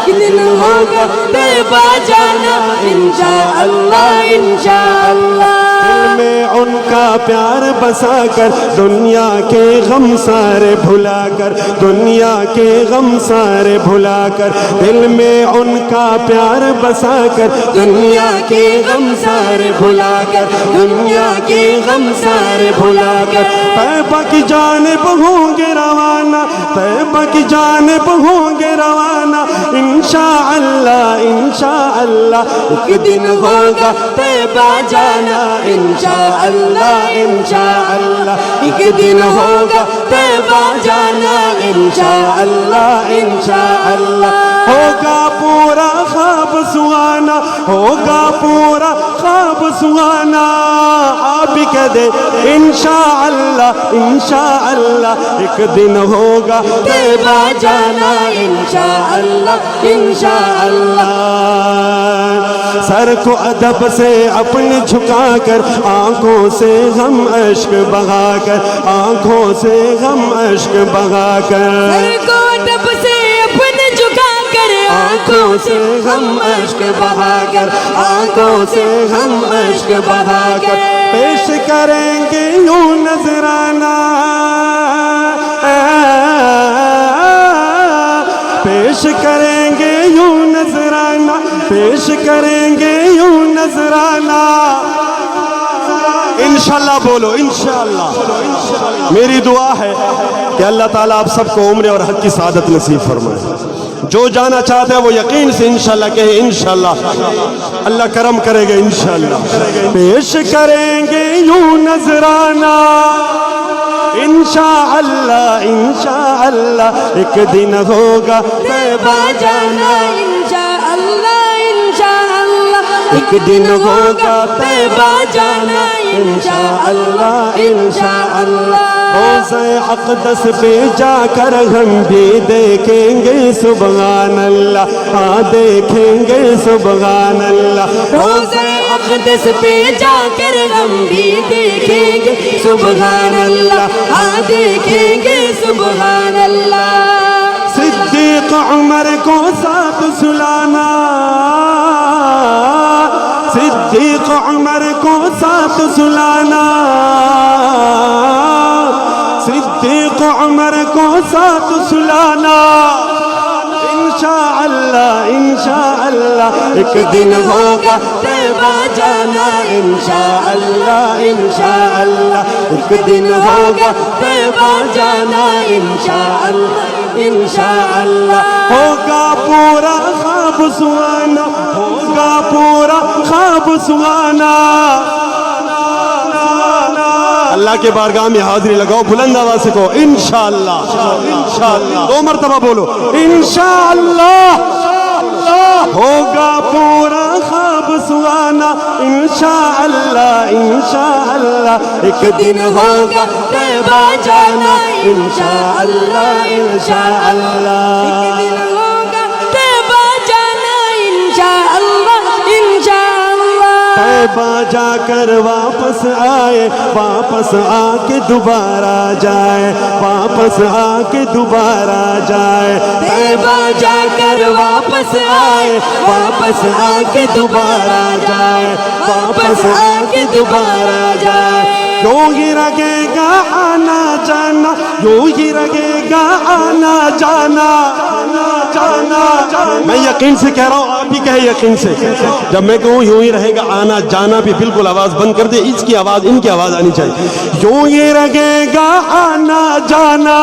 ایک دن ہوگا طیبہ جانا انشاءاللہ انشاءاللہ۔ دل میں ان کا پیار بسا کر دنیا کے غم سارے بھلا کر، دنیا کے غم سارے بھلا کر، دل میں ان کا پیار بسا کر دنیا کے غم سارے بھلا کر، دنیا کے غم سارے بھلا کر، طیبہ کی جانب ہوں گے روانہ، طیبہ کی جانب ہوں گے روانہ انشاءاللہ انشاءاللہ۔ ایک دن ہوگا طیبہ جانا انشاءاللہ انشاءاللہ، ایک دن ہوگا طیبہ جانا انشاءاللہ انشاءاللہ۔ ہوگا پورا خواب سہانا، ہوگا پورا خواب سہانا، آپ بھی کہہ دے انشاءاللہ انشاءاللہ۔ ایک دن ہوگا طیبہ جانا انشاءاللہ انشاءاللہ۔ سر کو ادب سے اپنے جھکا کر، آنکھوں سے غم اشک بہا کر، آنکھوں سے غم اشک بہا کر، سر کو ادب سے اپنے جھکا کر، آنکھوں سے غم اشک بہا کر، آنکھوں سے غم اشک بہا کر، پیش کریں گے یوں نذرانہ، پیش کریں گے یوں نذرانہ، پیش کریں گے یوں نذرانہ انشاءاللہ۔ بولو انشاءاللہ۔ میری دعا ہے کہ اللہ تعالیٰ آپ سب کو عمر اور حق کی سعادت نصیب فرمائے۔ جو جانا چاہتا ہے وہ یقین سے انشاءاللہ کہے انشاءاللہ، اللہ کرم کرے گا انشاءاللہ۔ پیش کریں گے یوں نذرانہ انشاءاللہ انشاءاللہ، ایک دن ہوگا طیبہ جانا انشاءاللہ انشاءاللہ، ایک دن ہوگا طیبہ جانا انشاءاللہ انشاءاللہ۔ روضہ اقدس پہ جا کر ہم بھی دیکھیں گے سبحان اللہ، ہاں دیکھیں گے سبحان اللہ۔ روضہ اقدس پہ جا کر ہم بھی دیکھیں گے سبحان اللہ، ہاں دیکھیں گے سبحان اللہ۔ صدیق عمر کو ساتھ سلانا، صدیق عمر کو ساتھ سلانا، صدیق عمر کو ساتھ سلانا انشاءاللہ انشاءاللہ۔ ایک دن ہوگا طیبہ جانا انشاءاللہ انشاءاللہ، ایک دن ہوگا طیبہ جانا انشاءاللہ انشاءاللہ۔ ہوگا پورا خواب سہانا، ہوگا پورا خواب سہانا۔ اللہ کے بارگاہ میں حاضری لگاؤ، بلند آواز سے کہو انشاءاللہ انشاءاللہ، 2 مرتبہ بولو انشاءاللہ۔ ہوگا پورا خواب سہانا انشاءاللہ انشاءاللہ، ایک دن ہوگا طیبہ جانا انشاءاللہ انشاءاللہ، ایک دن ہوگا طیبہ جانا انشاءاللہ انشاءاللہ۔ طیبہ جا کر واپس آئے، واپس آ کے دوبارہ جائے، واپس آ کے دوبارہ جائے، طیبہ جا کر واپس آئے، واپس آ کے دوبارہ جائے، واپس آ کے دوبارہ جائے۔ یوں ہی رہے گا آنا جانا، یوں ہی رہے گا آنا جانا جانا۔ میں یقین سے کہہ رہا ہوں، آپ بھی کہے یقین سے، جب میں کہوں یوں ہی رہے گا آنا جانا بھی بالکل آواز بند کر دے، اس کی آواز ان کی آواز آنی چاہیے۔ یوں ہی رہے گا آنا جانا